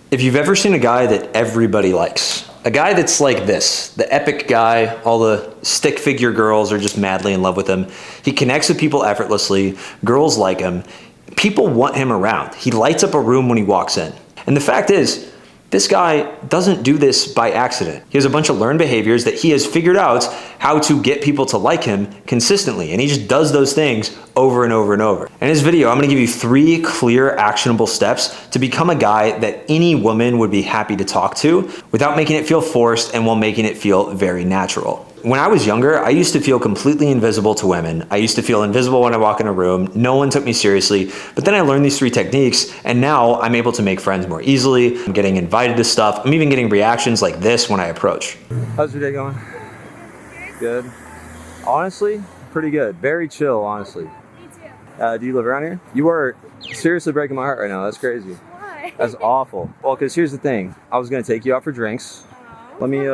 If you've ever seen a guy that everybody likes, a guy that's like this, the epic guy, all the stick figure girls are just madly in love with him. He connects with people effortlessly. Girls like him. People want him around. He lights up a room when he walks in. And the fact is, this guy doesn't do this by accident. He has a bunch of learned behaviors that he has figured out how to get people to like him consistently. And he just does those things over and over and over. In this video, I'm gonna give you 3 clear, actionable steps to become a guy that any woman would be happy to talk to without making it feel forced and while making it feel very natural. When I was younger, I used to feel completely invisible to women. I used to feel invisible when I walk in a room. No one took me seriously. But then I learned these 3 techniques, and now I'm able to make friends more easily. I'm getting invited to stuff. I'm even getting reactions like this when I approach. How's your day going? Good. Honestly, pretty good. Very chill, honestly. Me too. Do you live around here? You are seriously breaking my heart right now. That's crazy. Why? That's awful. Well, because here's the thing. I was going to take you out for drinks. Let me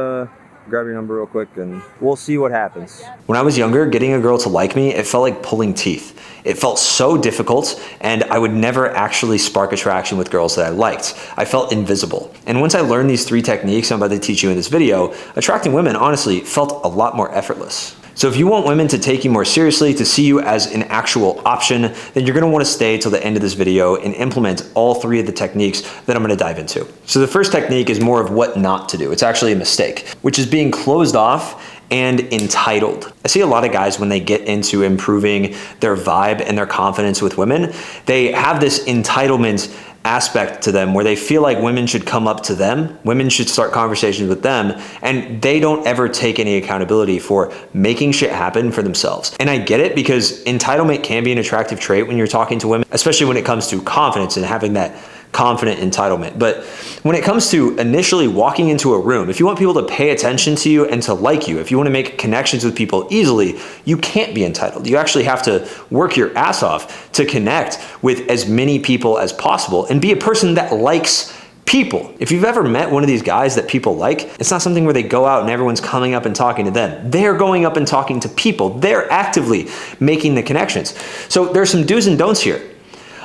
grab your number real quick and we'll see what happens. When I was younger, getting a girl to like me, it felt like pulling teeth. It felt so difficult, and I would never actually spark attraction with girls that I liked. I felt invisible. And once I learned these 3 techniques I'm about to teach you in this video, attracting women honestly felt a lot more effortless. So if you want women to take you more seriously, to see you as an actual option, then you're gonna wanna stay till the end of this video and implement all 3 of the techniques that I'm gonna dive into. So the first technique is more of what not to do. It's actually a mistake, which is being closed off and entitled. I see a lot of guys when they get into improving their vibe and their confidence with women, they have this entitlement aspect to them where they feel like women should come up to them, women should start conversations with them, and they don't ever take any accountability for making shit happen for themselves. And I get it, because entitlement can be an attractive trait when you're talking to women, especially when it comes to confidence and having that confident entitlement. But when it comes to initially walking into a room, if you want people to pay attention to you and to like you, if you want to make connections with people easily, you can't be entitled. You actually have to work your ass off to connect with as many people as possible and be a person that likes people. If you've ever met one of these guys that people like, it's not something where they go out and everyone's coming up and talking to them. They're going up and talking to people. They're actively making the connections. So there's some do's and don'ts here.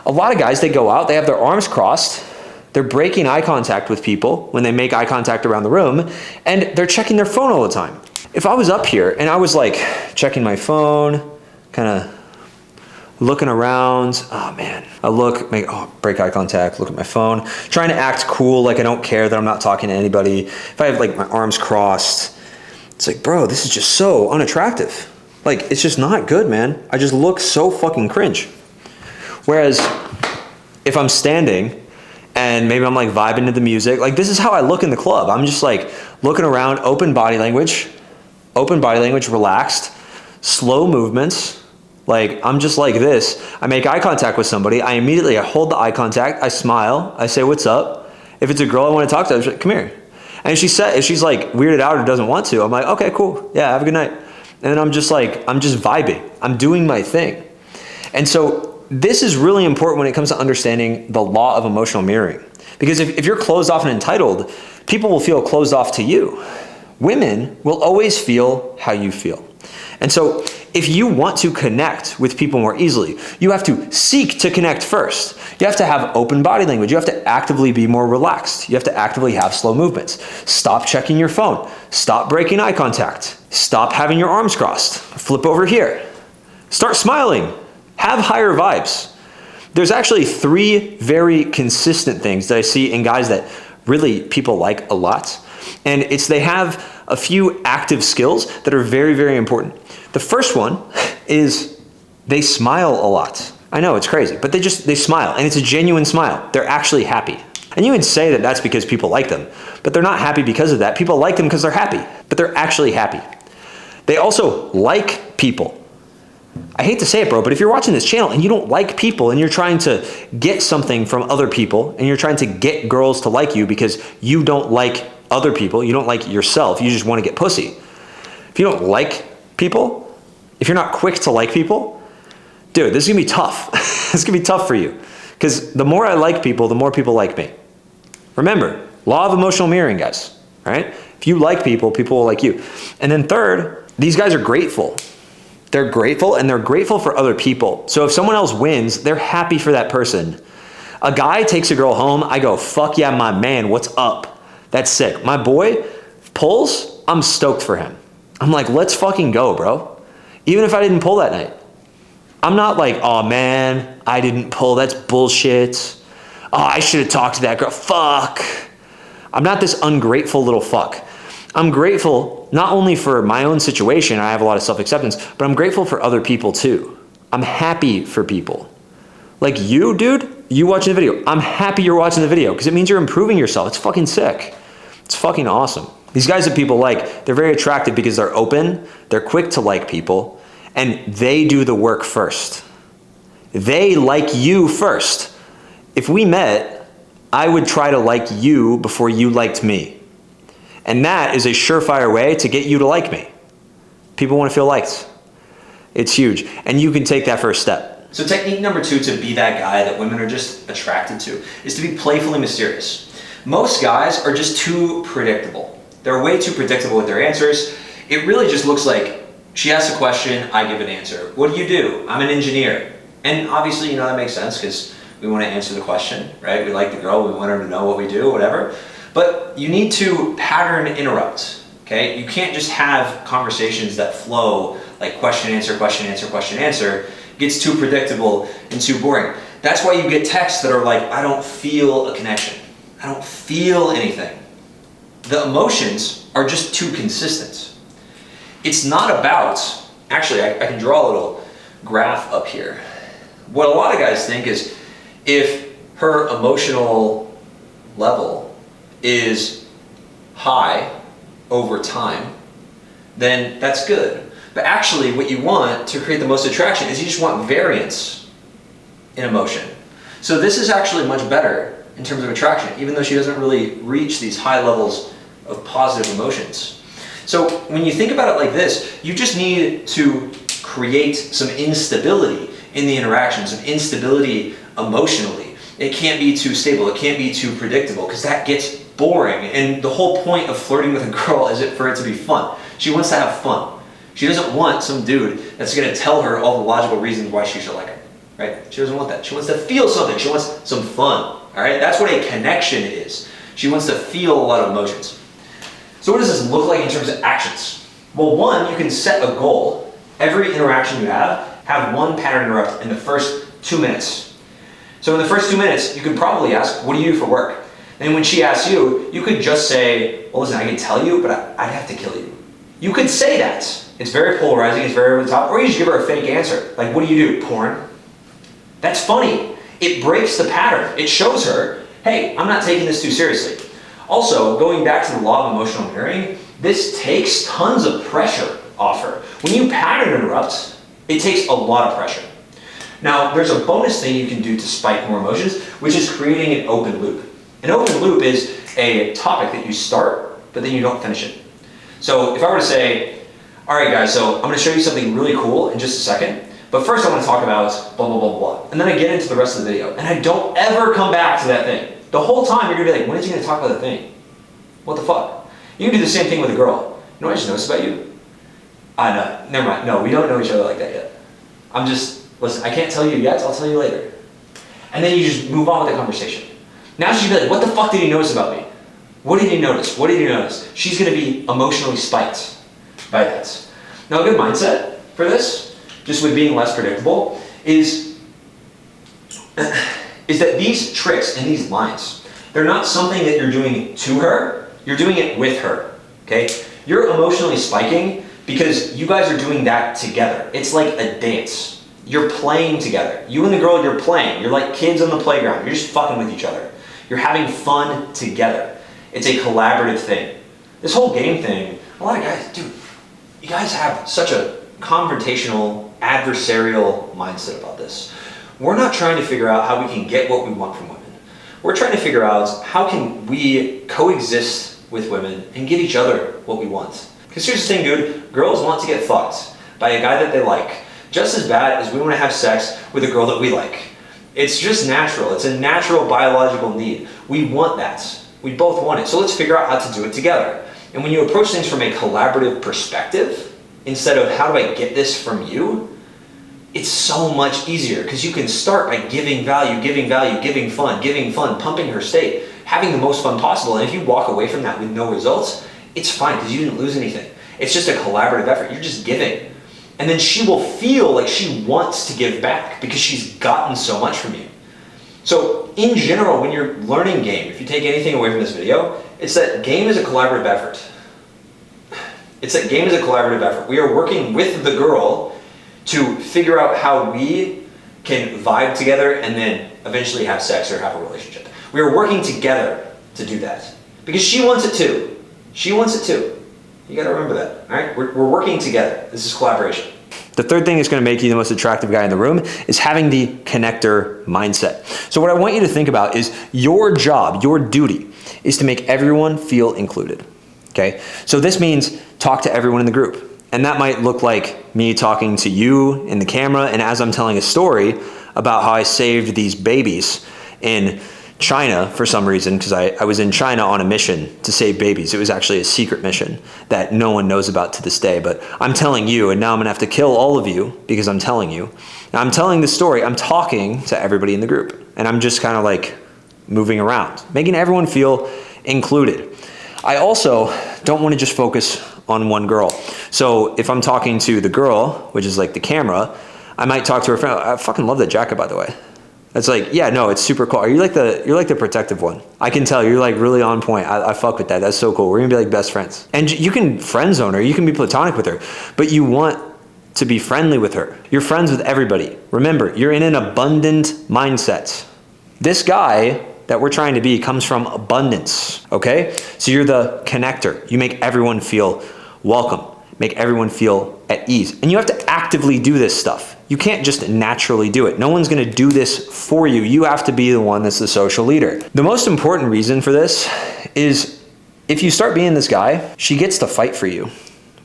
A lot of guys, they go out, they have their arms crossed, they're breaking eye contact with people when they make eye contact around the room, and they're checking their phone all the time. If I was up here and I was like checking my phone, kind of looking around, oh man, I look, break eye contact, look at my phone, trying to act cool, like I don't care that I'm not talking to anybody. If I have like my arms crossed, it's like, bro, this is just so unattractive. Like, it's just not good, man. I just look so fucking cringe. Whereas if I'm standing and maybe I'm like vibing to the music, like this is how I look in the club. I'm just like looking around, open body language, relaxed, slow movements. Like I'm just like this. I make eye contact with somebody. I hold the eye contact. I smile. I say, what's up? If it's a girl I want to talk to, I'm like, come here. And if she's like weirded out or doesn't want to, I'm like, okay, cool. Yeah, have a good night. And then I'm just vibing. I'm doing my thing. And so this is really important when it comes to understanding the law of emotional mirroring. Because if you're closed off and entitled, people will feel closed off to you. Women will always feel how you feel. And so if you want to connect with people more easily, you have to seek to connect first. You have to have open body language. You have to actively be more relaxed. You have to actively have slow movements. Stop checking your phone. Stop breaking eye contact. Stop having your arms crossed. Flip over here. Start smiling. Have higher vibes. There's actually 3 very consistent things that I see in guys that really people like a lot. And they have a few active skills that are very, very important. The first one is they smile a lot. I know, it's crazy, but they smile, and it's a genuine smile. They're actually happy. And you would say that that's because people like them, but they're not happy because of that. People like them because they're happy, but they're actually happy. They also like people. I hate to say it, bro, but if you're watching this channel and you don't like people and you're trying to get something from other people and you're trying to get girls to like you because you don't like other people, you don't like yourself, you just want to get pussy. If you don't like people, if you're not quick to like people, dude, this is gonna be tough. This is gonna be tough for you, because the more I like people, the more people like me. Remember, law of emotional mirroring, guys, right? If you like people, people will like you. And then third, these guys are grateful. They're grateful, and they're grateful for other people. So if someone else wins, they're happy for that person. A guy takes a girl home, I go, fuck yeah, my man, what's up? That's sick. My boy pulls, I'm stoked for him. I'm like, let's fucking go, bro. Even if I didn't pull that night. I'm not like, oh man, I didn't pull, that's bullshit. Oh, I should have talked to that girl, fuck. I'm not this ungrateful little fuck. I'm grateful not only for my own situation, I have a lot of self-acceptance, but I'm grateful for other people too. I'm happy for people. Like you, dude, you watching the video. I'm happy you're watching the video because it means you're improving yourself. It's fucking sick. It's fucking awesome. These guys that people like, they're very attractive because they're open, they're quick to like people, and they do the work first. They like you first. If we met, I would try to like you before you liked me. And that is a surefire way to get you to like me. People want to feel liked. It's huge. And you can take that first step. So technique number 2 to be that guy that women are just attracted to is to be playfully mysterious. Most guys are just too predictable. They're way too predictable with their answers. It really just looks like she asks a question, I give an answer. What do you do? I'm an engineer. And obviously, that makes sense because we want to answer the question, right? We like the girl, we want her to know what we do, whatever. But you need to pattern interrupt, okay? You can't just have conversations that flow like question, answer, question, answer, question, answer. It gets too predictable and too boring. That's why you get texts that are like, I don't feel a connection. I don't feel anything. The emotions are just too consistent. It's not about, actually, I can draw a little graph up here. What a lot of guys think is if her emotional level is high over time, then that's good. But actually what you want to create the most attraction is you just want variance in emotion. So this is actually much better in terms of attraction, even though she doesn't really reach these high levels of positive emotions. So when you think about it like this, you just need to create some instability in the interaction, some instability emotionally. It can't be too stable, it can't be too predictable, because that gets boring. And the whole point of flirting with a girl is for it to be fun. She wants to have fun. She doesn't want some dude that's gonna tell her all the logical reasons why she should like her, right? She doesn't want that. She wants to feel something. She wants some fun, all right? That's what a connection is. She wants to feel a lot of emotions. So what does this look like in terms of actions? Well, one, you can set a goal. Every interaction you have one pattern interrupt in the first 2 minutes. So in the first 2 minutes, you could probably ask, what do you do for work? And when she asks you, you could just say, well, listen, I can tell you, but I'd have to kill you. You could say that. It's very polarizing, it's very over the top, or you just give her a fake answer. Like, what do you do? Porn? That's funny. It breaks the pattern. It shows her, hey, I'm not taking this too seriously. Also, going back to the law of emotional mirroring, this takes tons of pressure off her. When you pattern interrupt, it takes a lot of pressure. Now, there's a bonus thing you can do to spike more emotions, which is creating an open loop. An open loop is a topic that you start, but then you don't finish it. So if I were to say, all right guys, so I'm gonna show you something really cool in just a second, but first I wanna talk about blah, blah, blah, blah. And then I get into the rest of the video, and I don't ever come back to that thing. The whole time you're gonna be like, when is he gonna talk about the thing? What the fuck? You can do the same thing with a girl. You know what I just noticed about you? No, never mind. No, we don't know each other like that yet. Listen, I can't tell you yet, I'll tell you later. And then you just move on with the conversation. Now she's gonna be like, what the fuck did he notice about me? What did he notice? What did he notice? She's gonna be emotionally spiked by that. Now a good mindset for this, just with being less predictable, is that these tricks and these lines, they're not something that you're doing to her, you're doing it with her, okay? You're emotionally spiking because you guys are doing that together. It's like a dance. You're playing together. You and the girl, you're playing. You're like kids on the playground. You're just fucking with each other. You're having fun together. It's a collaborative thing. This whole game thing, a lot of guys, dude, you guys have such a confrontational, adversarial mindset about this. We're not trying to figure out how we can get what we want from women. We're trying to figure out how can we coexist with women and give each other what we want. Because here's the thing, dude, girls want to get fucked by a guy that they like just as bad as we want to have sex with a girl that we like. It's just natural. It's a natural biological need. We want that. We both want it. So let's figure out how to do it together. And when you approach things from a collaborative perspective, instead of how do I get this from you, it's so much easier because you can start by giving value, giving fun, pumping her state, having the most fun possible. And if you walk away from that with no results, it's fine because you didn't lose anything. It's just a collaborative effort. You're just giving. And then she will feel like she wants to give back because she's gotten so much from you. So in general, when you're learning game, if you take anything away from this video, it's that game is a collaborative effort. We are working with the girl to figure out how we can vibe together and then eventually have sex or have a relationship. We are working together to do that because she wants it too. You gotta remember that, all right? We're working together. This is collaboration. The third thing that's gonna make you the most attractive guy in the room is having the connector mindset. So what I want you to think about is your job, your duty, is to make everyone feel included, okay? So this means talk to everyone in the group. And that might look like me talking to you in the camera, and as I'm telling a story about how I saved these babies in China for some reason, because I was in China on a mission to save babies. It was actually a secret mission that no one knows about to this day, but I'm telling you, and now I'm gonna have to kill all of you because I'm telling you. Now I'm telling the story, I'm talking to everybody in the group, and I'm just kind of like moving around, making everyone feel included. I also don't want to just focus on one girl. So if I'm talking to the girl, which is like the camera, I might talk to her friend. I fucking love that jacket, by the way. It's like, yeah, no, it's super cool. You're like the protective one. I can tell you're like really on point. I fuck with that. That's so cool. We're gonna be like best friends. And you can friend zone her. You can be platonic with her, but you want to be friendly with her. You're friends with everybody. Remember, you're in an abundant mindset. This guy that we're trying to be comes from abundance, okay? So you're the connector. You make everyone feel welcome, make everyone feel at ease. And you have to actively do this stuff. You can't just naturally do it. No one's gonna do this for you. You have to be the one that's the social leader. The most important reason for this is if you start being this guy, she gets to fight for you,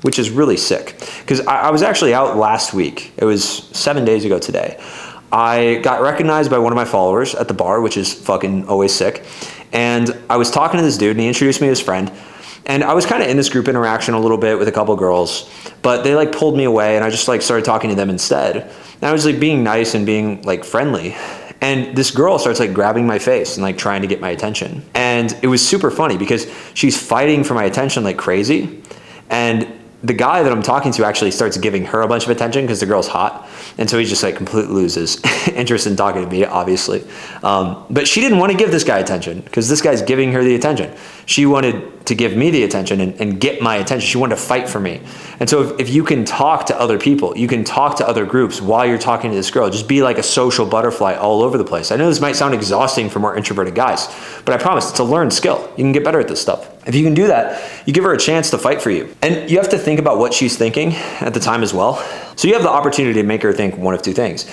which is really sick. Because I was actually out last week. It was 7 days ago today. I got recognized by one of my followers at the bar, which is fucking always sick. And I was talking to this dude and he introduced me to his friend. And I was kind of in this group interaction a little bit with a couple girls, but they like pulled me away and I just like started talking to them instead. And I was like being nice and being like friendly. And this girl starts like grabbing my face and like trying to get my attention. And it was super funny because she's fighting for my attention like crazy. And the guy that I'm talking to actually starts giving her a bunch of attention because the girl's hot. And so he just like completely loses interest in talking to me, obviously. But she didn't want to give this guy attention because this guy's giving her the attention. She wanted to give me the attention and get my attention. She wanted to fight for me. And so if you can talk to other people, you can talk to other groups while you're talking to this girl, just be like a social butterfly all over the place. I know this might sound exhausting for more introverted guys, but I promise it's a learned skill. You can get better at this stuff. If you can do that, you give her a chance to fight for you. And you have to think about what she's thinking at the time as well. So you have the opportunity to make her think one of two things.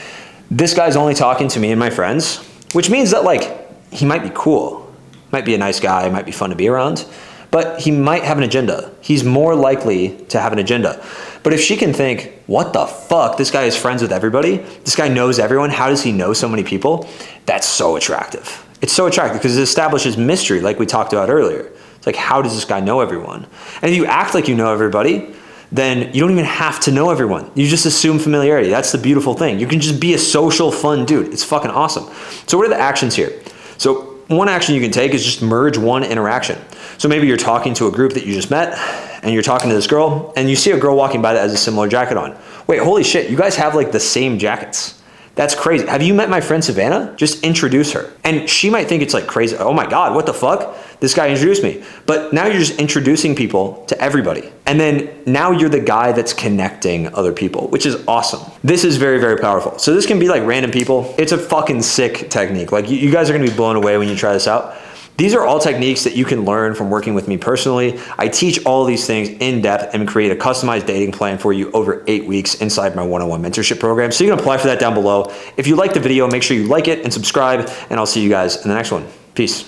This guy's only talking to me and my friends, which means that like, he might be cool, might be a nice guy, might be fun to be around, but he might have an agenda. He's more likely to have an agenda. But if she can think, what the fuck, this guy is friends with everybody, this guy knows everyone, how does he know so many people? That's so attractive. It's so attractive because it establishes mystery like we talked about earlier. It's like, how does this guy know everyone? And if you act like you know everybody, then you don't even have to know everyone. You just assume familiarity. That's the beautiful thing. You can just be a social, fun dude. It's fucking awesome. So what are the actions here? So one action you can take is just merge one interaction. So maybe you're talking to a group that you just met and you're talking to this girl and you see a girl walking by that has a similar jacket on. Wait, holy shit, you guys have like the same jackets. That's crazy. Have you met my friend Savannah? Just introduce her. And she might think it's like crazy. Oh my God, what the fuck? This guy introduced me. But now you're just introducing people to everybody. And then now you're the guy that's connecting other people, which is awesome. This is very, very powerful. So this can be like random people. It's a fucking sick technique. Like you guys are gonna be blown away when you try this out. These are all techniques that you can learn from working with me personally. I teach all these things in depth and create a customized dating plan for you over 8 weeks inside my one-on-one mentorship program. So you can apply for that down below. If you like the video, make sure you like it and subscribe, and I'll see you guys in the next one. Peace.